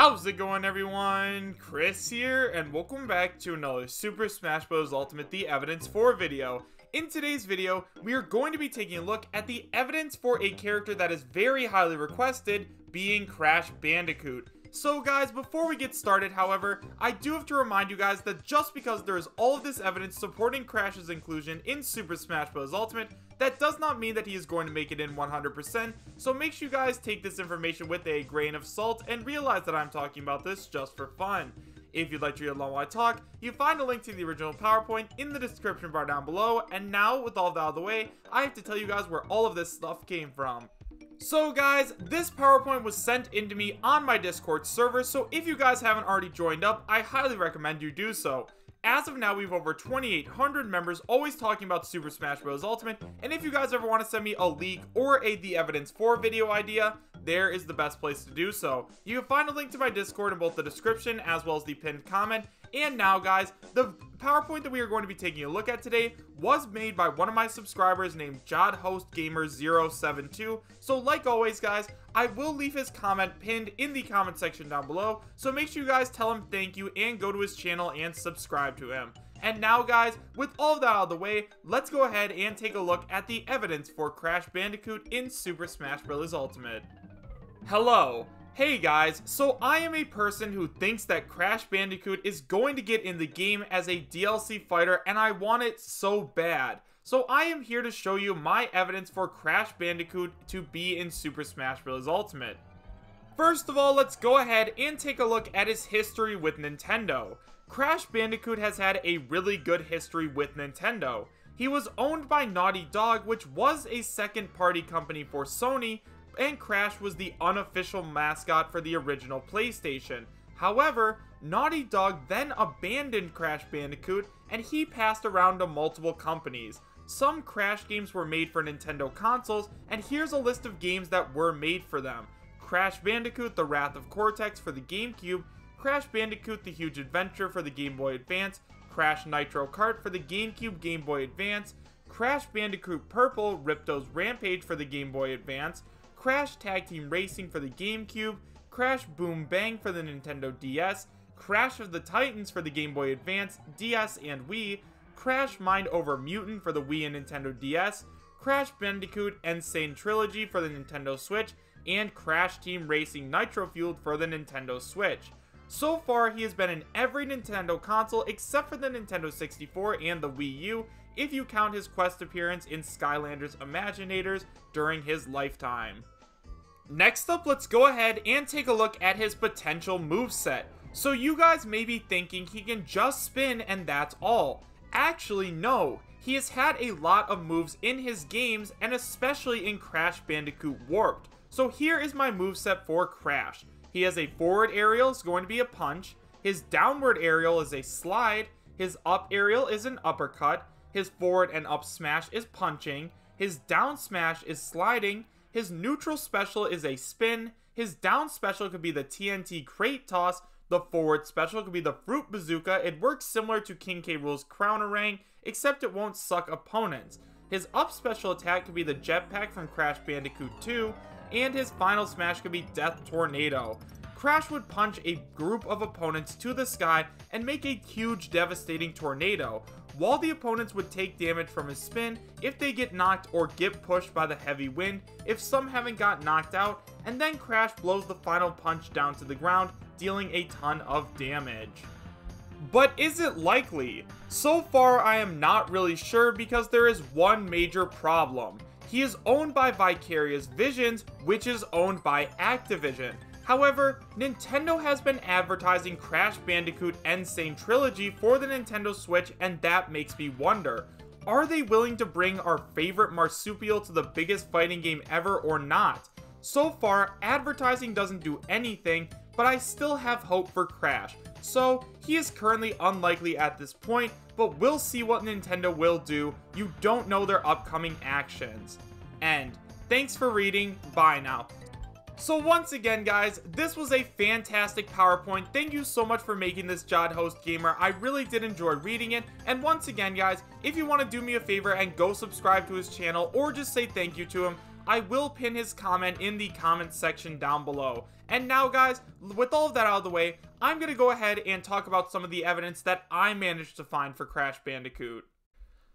How's it going, everyone? Chris here, and welcome back to another Super Smash Bros. Ultimate The Evidence For video. In today's video, we are going to be taking a look at the evidence for a character that is very highly requested, being Crash Bandicoot. So guys, before we get started, however, I do have to remind you guys that just because there is all of this evidence supporting Crash's inclusion in Super Smash Bros. Ultimate, that does not mean that he is going to make it in 100%, so make sure you guys take this information with a grain of salt and realize that I'm talking about this just for fun. If you'd like to read along while I talk, you find a link to the original PowerPoint in the description bar down below, and now, with all that out of the way, I have to tell you guys where all of this stuff came from. So guys, this PowerPoint was sent into me on my Discord server, so if you guys haven't already joined up, I highly recommend you do so. As of now, we have over 2,800 members always talking about Super Smash Bros. Ultimate, and if you guys ever want to send me a leak or a The Evidence For video idea, there is the best place to do so. You can find a link to my Discord in both the description as well as the pinned comment. And now guys, the PowerPoint that we are going to be taking a look at today was made by one of my subscribers named JodHostGamer072. So like always guys, I will leave his comment pinned in the comment section down below, so make sure you guys tell him thank you and go to his channel and subscribe to him. And now guys, with all of that out of the way, let's go ahead and take a look at the evidence for Crash Bandicoot in Super Smash Bros. Ultimate. Hello. Hey guys, so I am a person who thinks that Crash Bandicoot is going to get in the game as a DLC fighter, and I want it so bad. So I am here to show you my evidence for Crash Bandicoot to be in Super Smash Bros. Ultimate. First of all, let's go ahead and take a look at his history with Nintendo. Crash Bandicoot has had a really good history with Nintendo. He was owned by Naughty Dog, which was a second-party company for Sony, and Crash was the unofficial mascot for the original PlayStation. However, Naughty Dog then abandoned Crash Bandicoot, and he passed around to multiple companies. Some Crash games were made for Nintendo consoles, and here's a list of games that were made for them. Crash Bandicoot: The Wrath of Cortex for the GameCube, Crash Bandicoot: The Huge Adventure for the Game Boy Advance, Crash Nitro Kart for the GameCube, Game Boy Advance, Crash Bandicoot Purple: Ripto's Rampage for the Game Boy Advance, Crash Tag Team Racing for the GameCube, Crash Boom Bang for the Nintendo DS, Crash of the Titans for the Game Boy Advance, DS, and Wii, Crash Mind Over Mutant for the Wii and Nintendo DS, Crash Bandicoot N. Sane Trilogy for the Nintendo Switch, and Crash Team Racing Nitro Fueled for the Nintendo Switch. So far, he has been in every Nintendo console except for the Nintendo 64 and the Wii U, if you count his quest appearance in Skylanders Imaginators during his lifetime. Next up, let's go ahead and take a look at his potential moveset. So you guys may be thinking he can just spin and that's all. Actually, no. He has had a lot of moves in his games, and especially in Crash Bandicoot Warped. So here is my moveset for Crash. He has a forward aerial, is going to be a punch. His downward aerial is a slide. His up aerial is an uppercut. His forward and up smash is punching. His down smash is sliding. His neutral special is a spin. His down special could be the TNT crate toss. The forward special could be the fruit bazooka. It works similar to King K. Rool's Crownerang, except it won't suck opponents. His up special attack could be the jetpack from Crash Bandicoot 2. And his final smash could be Death Tornado. Crash would punch a group of opponents to the sky and make a huge devastating tornado, while the opponents would take damage from his spin if they get knocked or get pushed by the heavy wind if some haven't got knocked out, and then Crash blows the final punch down to the ground, dealing a ton of damage. But is it likely? So far I am not really sure, because there is one major problem. He is owned by Vicarious Visions, which is owned by Activision. However, Nintendo has been advertising Crash Bandicoot N. Sane Trilogy for the Nintendo Switch, and that makes me wonder, are they willing to bring our favorite marsupial to the biggest fighting game ever or not? So far, advertising doesn't do anything, but I still have hope for Crash. So, he is currently unlikely at this point, but we'll see what Nintendo will do. You don't know their upcoming actions. End. Thanks for reading. Bye now. So once again guys, this was a fantastic PowerPoint. Thank you so much for making this, JodHostGamer. I really did enjoy reading it. And once again guys, if you want to do me a favor and go subscribe to his channel or just say thank you to him, I will pin his comment in the comment section down below. And now guys, with all of that out of the way, I'm going to go ahead and talk about some of the evidence that I managed to find for Crash Bandicoot.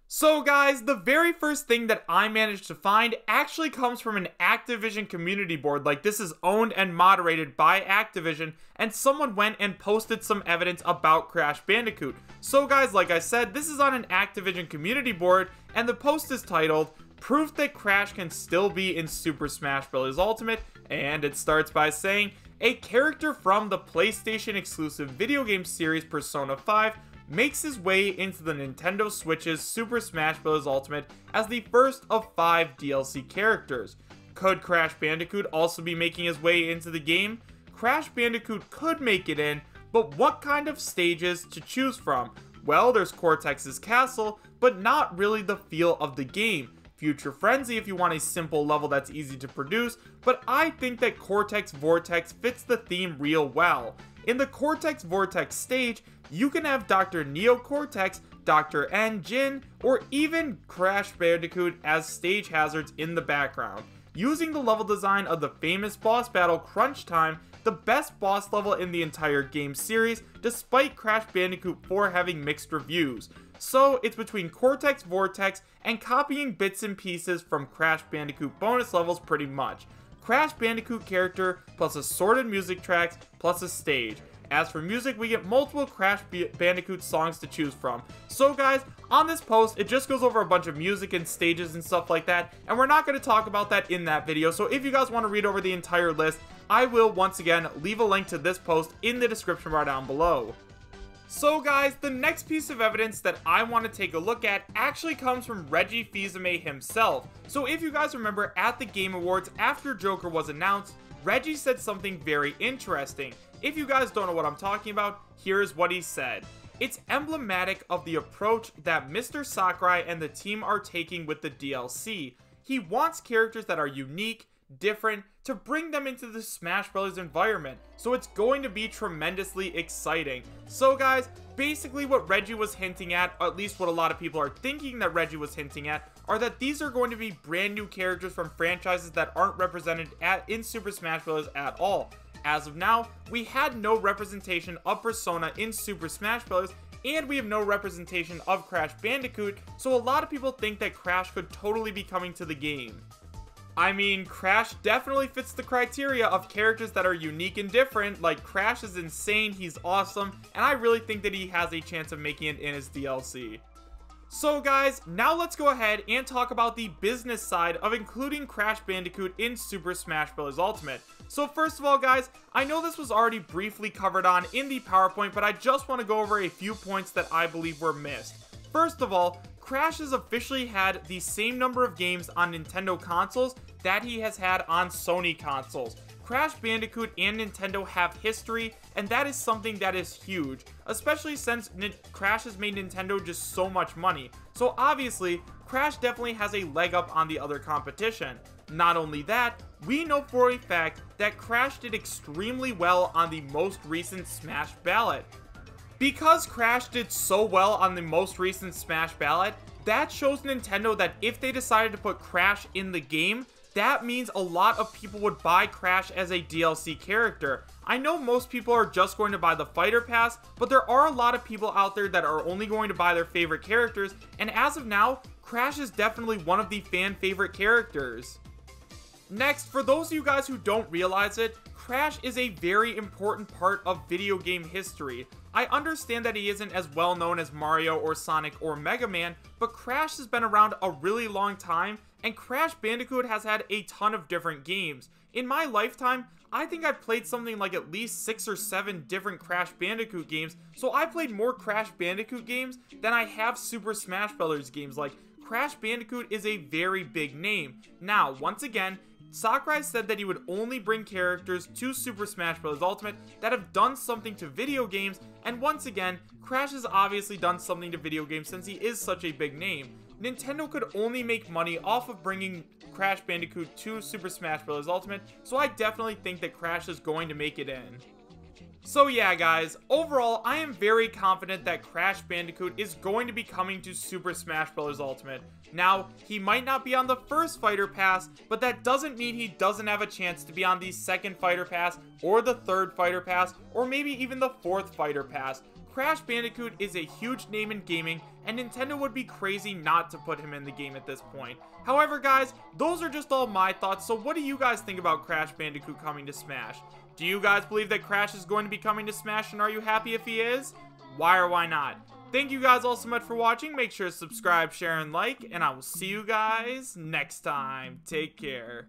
So guys, the very first thing that I managed to find actually comes from an Activision community board. Like, this is owned and moderated by Activision, and someone went and posted some evidence about Crash Bandicoot. So guys, like I said, this is on an Activision community board, and the post is titled, "Proof that Crash can still be in Super Smash Bros. Ultimate," and it starts by saying, "A character from the PlayStation exclusive video game series Persona 5 makes his way into the Nintendo Switch's Super Smash Bros. Ultimate as the first of 5 DLC characters. Could Crash Bandicoot also be making his way into the game? Crash Bandicoot could make it in, but what kind of stages to choose from? Well, there's Cortex's Castle, but not really the feel of the game. Future Frenzy if you want a simple level that's easy to produce, but I think that Cortex Vortex fits the theme real well. In the Cortex Vortex stage, you can have Dr. Neo Cortex, Dr. N, Jin, or even Crash Bandicoot as stage hazards in the background. Using the level design of the famous boss battle Crunch Time, the best boss level in the entire game series, despite Crash Bandicoot 4 having mixed reviews. So it's between Cortex Vortex and copying bits and pieces from Crash Bandicoot bonus levels pretty much. Crash Bandicoot character plus assorted music tracks plus a stage. As for music, we get multiple Crash Bandicoot songs to choose from. So guys, on this post, it just goes over a bunch of music and stages and stuff like that, and we're not going to talk about that in that video. So if you guys want to read over the entire list, I will once again leave a link to this post in the description bar down below. So guys, the next piece of evidence that I want to take a look at actually comes from Reggie Fils-Aimé himself. So if you guys remember at the Game Awards after Joker was announced, Reggie said something very interesting. If you guys don't know what I'm talking about, here's what he said. It's emblematic of the approach that Mr. Sakurai and the team are taking with the DLC. He wants characters that are unique, different, to bring them into the Smash Bros. Environment, so it's going to be tremendously exciting. So guys, basically what Reggie was hinting at, or at least what a lot of people are thinking that Reggie was hinting at, are that these are going to be brand new characters from franchises that aren't represented in Super Smash Bros. At all. As of now, we had no representation of Persona in Super Smash Bros. And we have no representation of Crash Bandicoot, so a lot of people think that Crash could totally be coming to the game. I mean, Crash definitely fits the criteria of characters that are unique and different. Like, Crash is insane, he's awesome, and I really think that he has a chance of making it in his DLC. So guys, now let's go ahead and talk about the business side of including Crash Bandicoot in Super Smash Bros. Ultimate. So first of all guys, I know this was already briefly covered on in the PowerPoint, but I just want to go over a few points that I believe were missed. First of all, Crash has officially had the same number of games on Nintendo consoles that he has had on Sony consoles. Crash Bandicoot and Nintendo have history, and that is something that is huge, especially since Crash has made Nintendo just so much money. So obviously, Crash definitely has a leg up on the other competition. Not only that, we know for a fact that Crash did extremely well on the most recent Smash Ballot. Because Crash did so well on the most recent Smash Ballot, that shows Nintendo that if they decided to put Crash in the game, that means a lot of people would buy Crash as a DLC character. I know most people are just going to buy the Fighter Pass, but there are a lot of people out there that are only going to buy their favorite characters, and as of now, Crash is definitely one of the fan favorite characters. Next, for those of you guys who don't realize it, Crash is a very important part of video game history. I understand that he isn't as well known as Mario or Sonic or Mega Man, but Crash has been around a really long time, and Crash Bandicoot has had a ton of different games. In my lifetime, I think I've played something like at least 6 or 7 different Crash Bandicoot games, so I played more Crash Bandicoot games than I have Super Smash Bros. Games. Like, Crash Bandicoot is a very big name. Now, once again, Sakurai said that he would only bring characters to Super Smash Bros. Ultimate that have done something to video games, and once again, Crash has obviously done something to video games since he is such a big name. Nintendo could only make money off of bringing Crash Bandicoot to Super Smash Bros. Ultimate, so I definitely think that Crash is going to make it in. So yeah guys, overall I am very confident that Crash Bandicoot is going to be coming to Super Smash Bros. Ultimate. Now, he might not be on the first Fighter Pass, but that doesn't mean he doesn't have a chance to be on the second Fighter Pass, or the third Fighter Pass, or maybe even the fourth Fighter Pass. Crash Bandicoot is a huge name in gaming, and Nintendo would be crazy not to put him in the game at this point. However guys, those are just all my thoughts, so what do you guys think about Crash Bandicoot coming to Smash? Do you guys believe that Crash is going to be coming to Smash, and are you happy if he is? Why or why not? Thank you guys all so much for watching. Make sure to subscribe, share, and like, and I will see you guys next time. Take care.